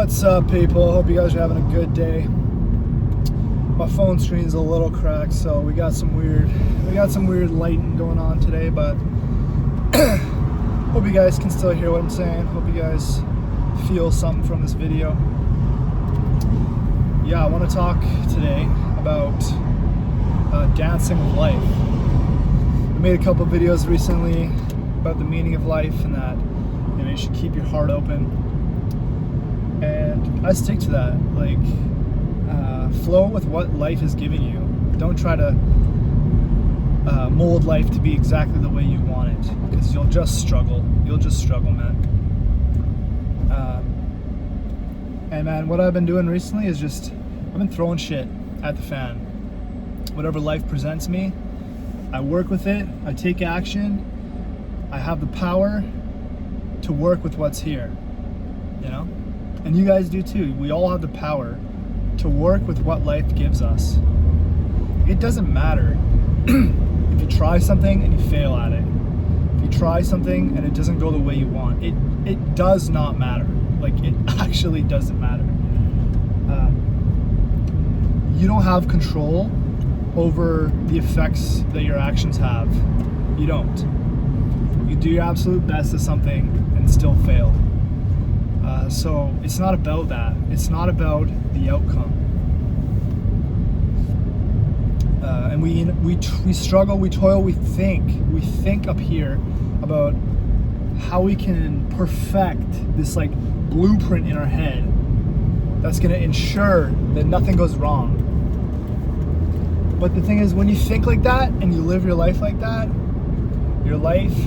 What's up, people? Hope you guys are having a good day. My phone screen's a little cracked, so we got some weird lighting going on today, but hope you guys can still hear what I'm saying. Hope you guys feel something from this video. Yeah, I want to talk today about dancing with life. I made a couple videos recently about the meaning of life and that you should keep your heart open. And I stick to that. Like, flow with what life is giving you. Don't try to mold life to be exactly the way you want it, because you'll just struggle. You'll just struggle, man. And man, what I've been doing recently is I've been throwing shit at the fan. Whatever life presents me, I work with it. I take action. I have the power to work with what's here, you know? And you guys do too. We all have the power to work with what life gives us. It doesn't matter if you try something and you fail at it. If you try something and it doesn't go the way you want, it does not matter. Like, it actually doesn't matter. You don't have control over the effects that your actions have. You don't. You do your absolute best at something and still fail. So it's not about that. It's not about the outcome. And we struggle, we toil, we think up here about how we can perfect this like blueprint in our head that's going to ensure that nothing goes wrong. But the thing is, when you think like that and you live your life like that, your life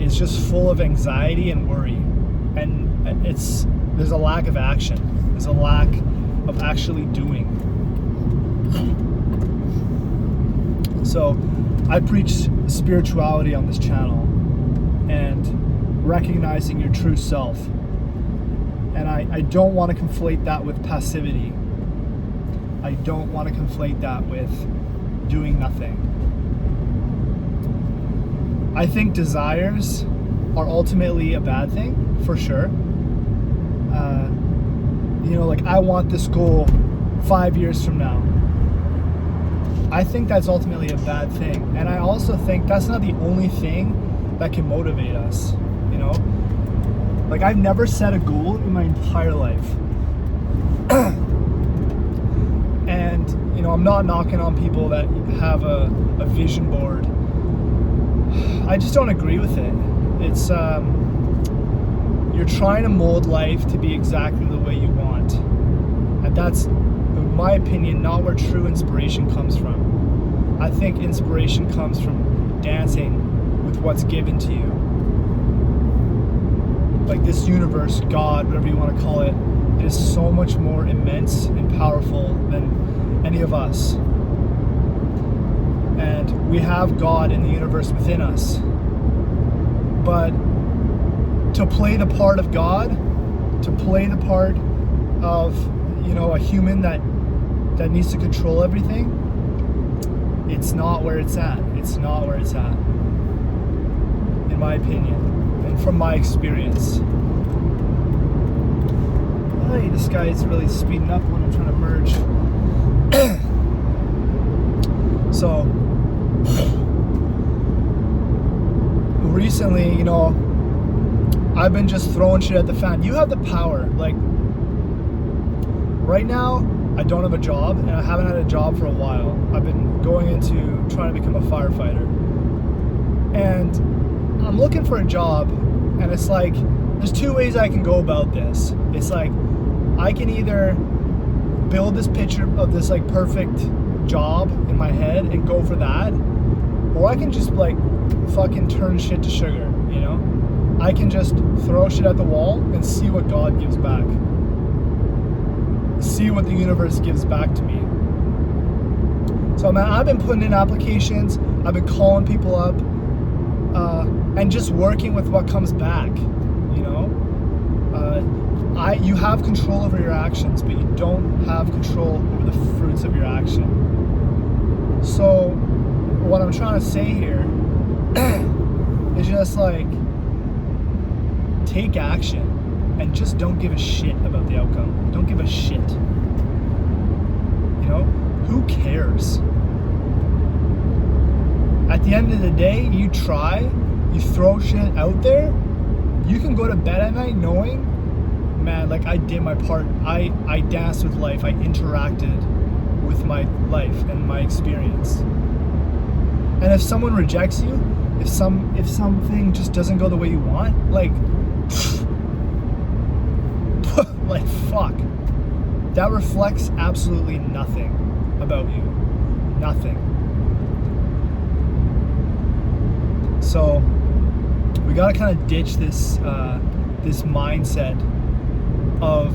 is just full of anxiety and worry. And there's a lack of action. There's a lack of actually doing. So I preach spirituality on this channel and recognizing your true self. And I don't want to conflate that with passivity. I don't want to conflate that with doing nothing. I think desires are ultimately a bad thing, for sure. Like, I want this goal 5 years from now. I think that's ultimately a bad thing. And I also think that's not the only thing that can motivate us, you know? Like, I've never set a goal in my entire life. And, I'm not knocking on people that have a vision board. I just don't agree with it. It's, you're trying to mold life to be exactly the way you want. And that's, in my opinion, not where true inspiration comes from. I think inspiration comes from dancing with what's given to you. Like, this universe, God, whatever you want to call it, it is so much more immense and powerful than any of us. And we have God in the universe within us. But to play the part of God, to play the part of, a human that needs to control everything, it's not where it's at. It's not where it's at, in my opinion, and from my experience. Hey, this guy is really speeding up when I'm trying to merge. So, recently, I've been just throwing shit at the fan. You have the power. Like, right now, I don't have a job, and I haven't had a job for a while. I've been going into trying to become a firefighter. And I'm looking for a job, and it's like, there's two ways I can go about this. It's like, I can either build this picture of this like perfect job in my head and go for that, or I can just like fucking turn shit to sugar, I can just throw shit at the wall and see what God gives back. See what the universe gives back to me. So, man, I've been putting in applications, I've been calling people up, and just working with what comes back, you have control over your actions, but you don't have control over the fruits of your action. So, what I'm trying to say here is just like, take action and just don't give a shit about the outcome. Don't give a shit. You know, who cares? At the end of the day, you try, you throw shit out there, you can go to bed at night knowing, man, like I did my part. I danced with life. I interacted with my life and my experience. And if someone rejects you, if something just doesn't go the way you want, like like fuck. That reflects absolutely nothing about you. Nothing. So we gotta kind of ditch this this mindset of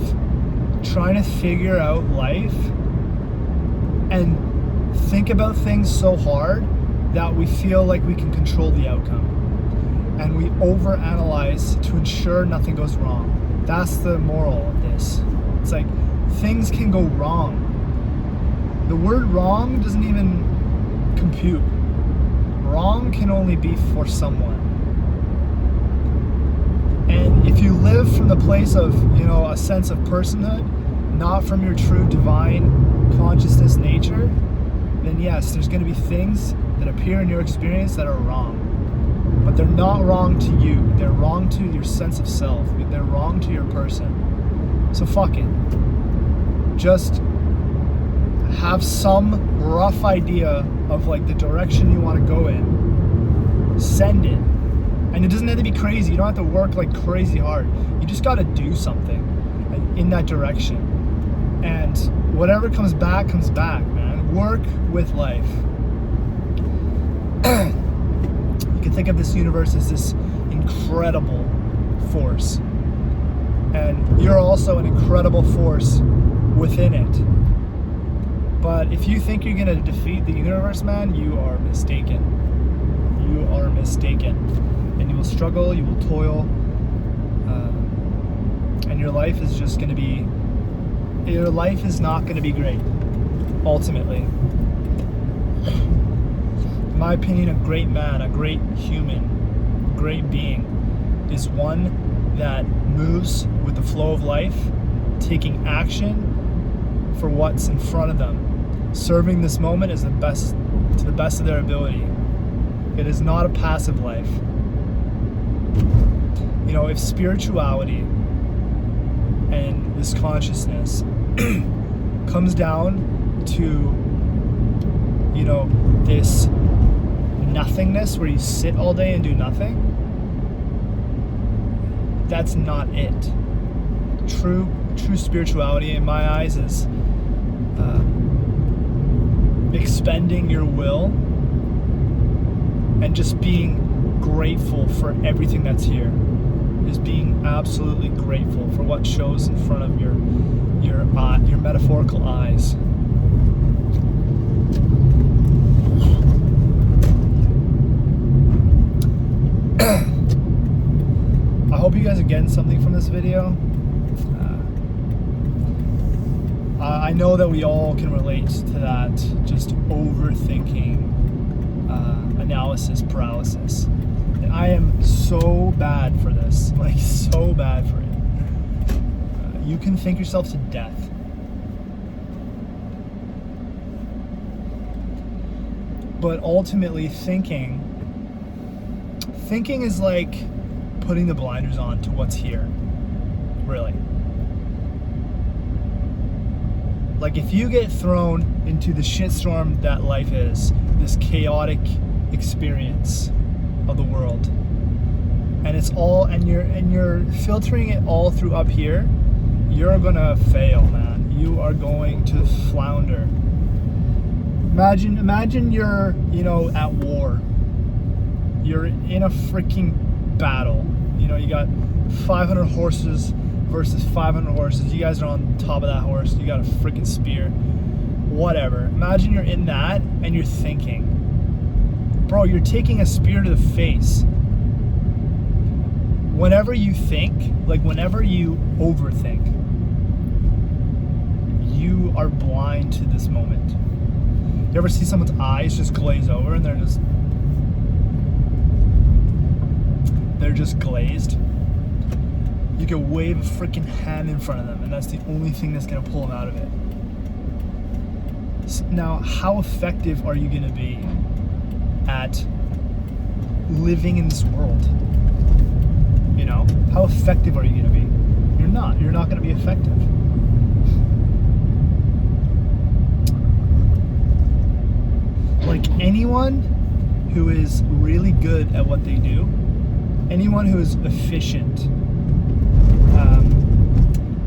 trying to figure out life and think about things so hard that we feel like we can control the outcome, and we overanalyze to ensure nothing goes wrong. That's the moral of this. It's like things can go wrong. The word wrong doesn't even compute. Wrong can only be for someone. And if you live from the place of, you know, a sense of personhood, not from your true divine consciousness nature, then yes, there's going to be things that appear in your experience that are wrong. But they're not wrong to you. They're wrong to your sense of self. They're wrong to your person. So fuck it. Just have some rough idea of like the direction you want to go in. Send it. And it doesn't have to be crazy. You don't have to work like crazy hard. You just got to do something in that direction. And whatever comes back, man. Work with life. You can think of this universe as this incredible force. And you're also an incredible force within it. But if you think you're going to defeat the universe, man, you are mistaken. You are mistaken. And you will struggle, you will toil, and your life is just going to be, your life is not going to be great, ultimately. In my opinion, a great man, a great human, great being is one that moves with the flow of life, taking action for what's in front of them, serving this moment as to the best of their ability. It is not a passive life. You know, if spirituality and this consciousness comes down to, you know, this nothingness where you sit all day and do nothing, that's not it. True spirituality in my eyes is expending your will and just being grateful for everything that's here. Is being absolutely grateful for what shows in front of your metaphorical eyes. I hope you guys are getting something from this video. I know that we all can relate to that, just overthinking, analysis paralysis. And I am so bad for this, like so bad for it. You can think yourself to death. But ultimately thinking is like putting the blinders on to what's here, really. Like if you get thrown into the shitstorm that life is, this chaotic experience of the world, and it's all, and you're filtering it all through up here, you're gonna fail, man. You are going to flounder. Imagine you're, you know, at war. You're in a freaking battle. You know, you got 500 horses versus 500 horses. You guys are on top of that horse. You got a freaking spear. Whatever. Imagine you're in that and you're thinking. Bro, you're taking a spear to the face. Whenever you think, like whenever you overthink, you are blind to this moment. You ever see someone's eyes just glaze over and they're just glazed? You can wave a freaking hand in front of them, and that's the only thing that's going to pull them out of it. So now, how effective are you going to be at living in this world? You know, how effective are you going to be? You're not. You're not going to be effective. Like anyone who is really good at what they do, anyone who is efficient,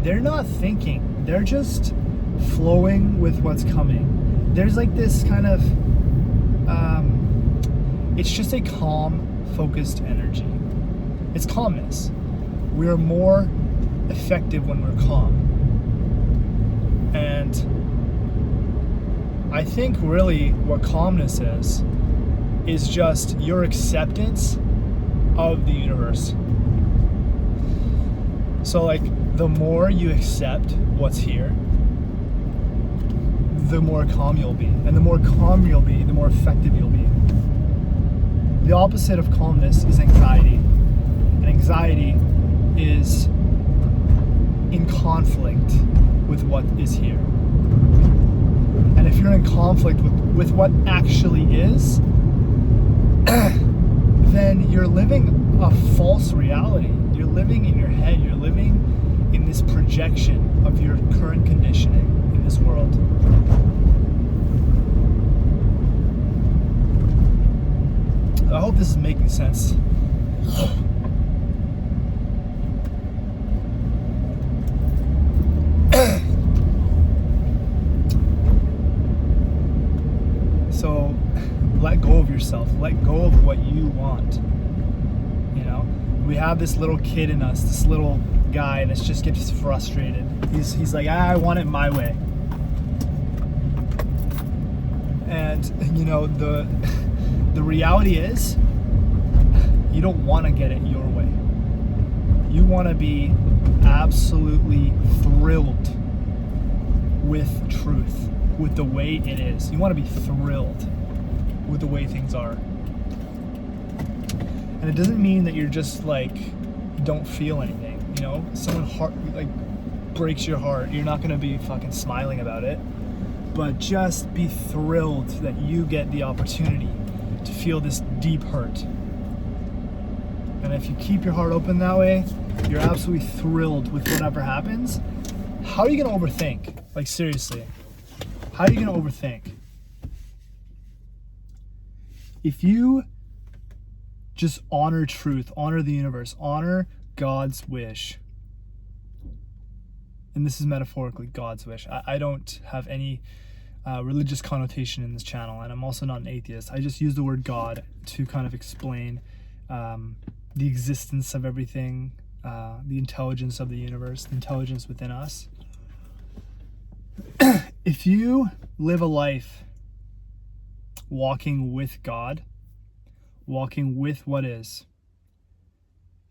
they're not thinking. They're just flowing with what's coming. There's like this kind of, it's just a calm, focused energy. It's calmness. We are more effective when we're calm. And I think really what calmness is just your acceptance of the universe. So like the more you accept what's here, the more calm you'll be. And the more calm you'll be, the more effective you'll be. The opposite of calmness is anxiety. And anxiety is in conflict with what is here. And if you're in conflict with what actually is, then you're living a false reality. You're living in your head. You're living in this projection of your current conditioning in this world. I hope this is making sense. So let go of yourself. Let go of what you want. You know, we have this little kid in us, this little guy that just gets frustrated. He's like, I want it my way. And you know, the reality is you don't want to get it your way. You want to be absolutely thrilled with truth, with the way it is. You want to be thrilled with the way things are. And it doesn't mean that you're just like, don't feel anything. You know, someone breaks your heart, you're not going to be fucking smiling about it. But just be thrilled that you get the opportunity to feel this deep hurt. And if you keep your heart open that way, you're absolutely thrilled with whatever happens. How are you going to overthink? Like, seriously, how are you going to overthink? If you just honor truth, honor the universe, honor God's wish, and this is metaphorically God's wish. I don't have any religious connotation in this channel, and I'm also not an atheist. I just use the word God to kind of explain the existence of everything, the intelligence of the universe, the intelligence within us. If you live a life walking with God, walking with what is,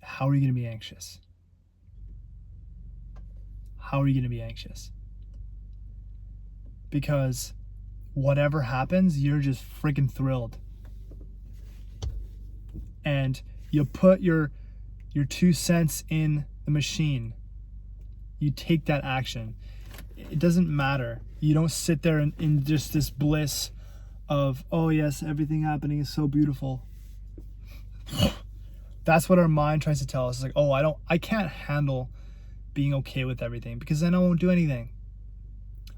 how are you going to be anxious? How are you going to be anxious? Because whatever happens, you're just freaking thrilled. And you put your 2 cents in the machine. You take that action. It doesn't matter. You don't sit there in just this bliss of, oh yes, everything happening is so beautiful. That's what our mind tries to tell us. It's like, oh, I can't handle being okay with everything, because then I won't do anything.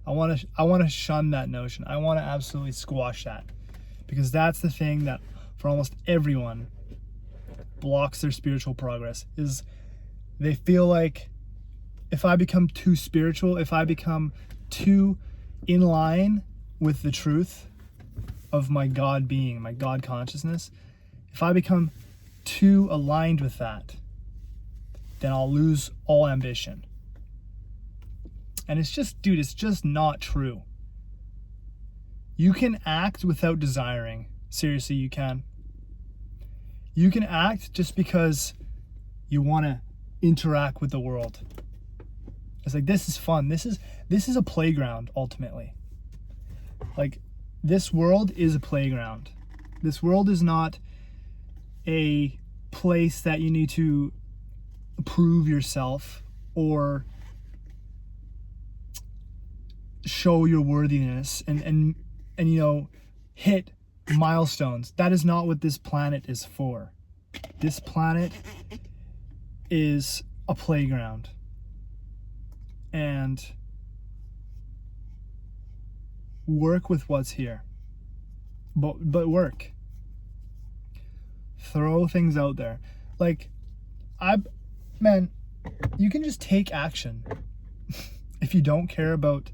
I want to shun that notion. I want to absolutely squash that, because that's the thing that for almost everyone blocks their spiritual progress. Is they feel like, if I become too spiritual, if I become too in line with the truth of my God being, my God consciousness, if I become too aligned with that, then I'll lose all ambition. And it's just, dude, it's just not true. You can act without desiring. Seriously, you can. You can act just because you want to interact with the world. It's like, this is fun. This is a playground, ultimately. Like, this world is a playground. This world is not a place that you need to prove yourself or show your worthiness and you know, hit milestones. That is not what this planet is for. This planet is a playground. And work with what's here. But work. Throw things out there. Like, man, you can just take action. If you don't care about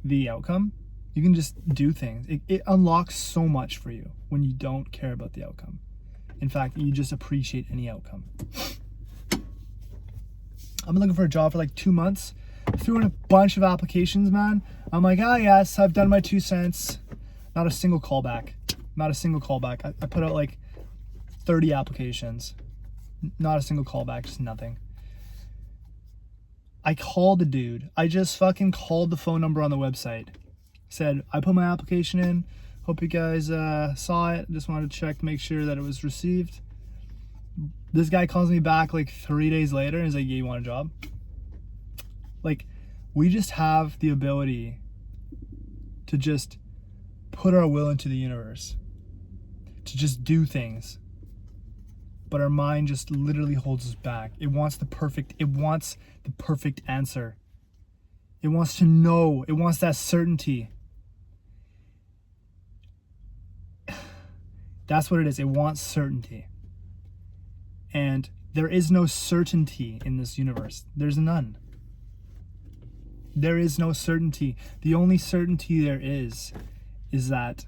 the outcome, you can just do things. It unlocks so much for you when you don't care about the outcome. In fact, you just appreciate any outcome. I've been looking for a job for like 2 months. Threw in a bunch of applications, man. I'm like, ah, yes, I've done my 2 cents. Not a single callback. Not a single callback. I put out like 30 applications. Not a single callback, just nothing. I called the dude. I just fucking called the phone number on the website. Said, I put my application in. Hope you guys saw it. Just wanted to check to make sure that it was received. This guy calls me back like 3 days later and is like, yeah, you want a job? Like, we just have the ability to just put our will into the universe, to just do things. But our mind just literally holds us back. It wants the perfect answer. It wants to know. It wants that certainty. That's what it is. It wants certainty. And there is no certainty in this universe. There's none. There is no certainty. The only certainty there is that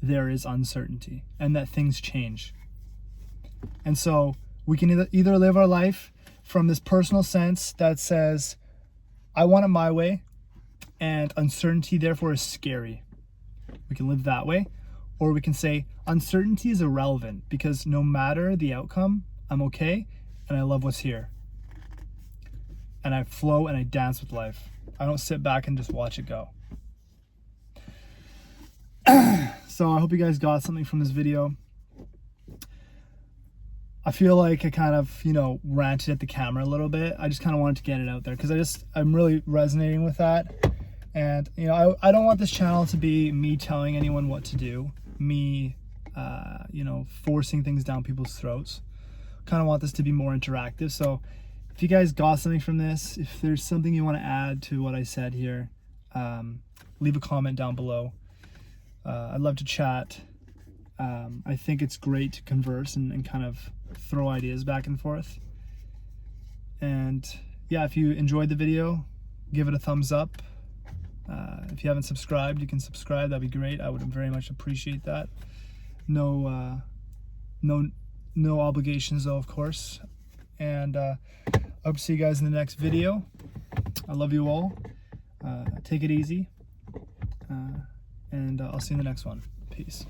there is uncertainty and that things change. And so we can either live our life from this personal sense that says, I want it my way, and uncertainty therefore is scary. We can live that way. Or we can say, uncertainty is irrelevant because no matter the outcome, I'm okay and I love what's here. And I flow and I dance with life. I don't sit back and just watch it go. So I hope you guys got something from this video. I feel like I kind of, ranted at the camera a little bit. I just kind of wanted to get it out there because I'm really resonating with that. And, I don't want this channel to be me telling anyone what to do, me, forcing things down people's throats. Kind of want this to be more interactive. So if you guys got something from this, if there's something you want to add to what I said here, leave a comment down below. I'd love to chat. I think it's great to converse and kind of throw ideas back and forth. And yeah, if you enjoyed the video, give it a thumbs up. If you haven't subscribed, you can subscribe. That'd be great. I would very much appreciate that. No obligations though, of course. And I hope to see you guys in the next video. I love you all. Take it easy. And I'll see you in the next one. Peace.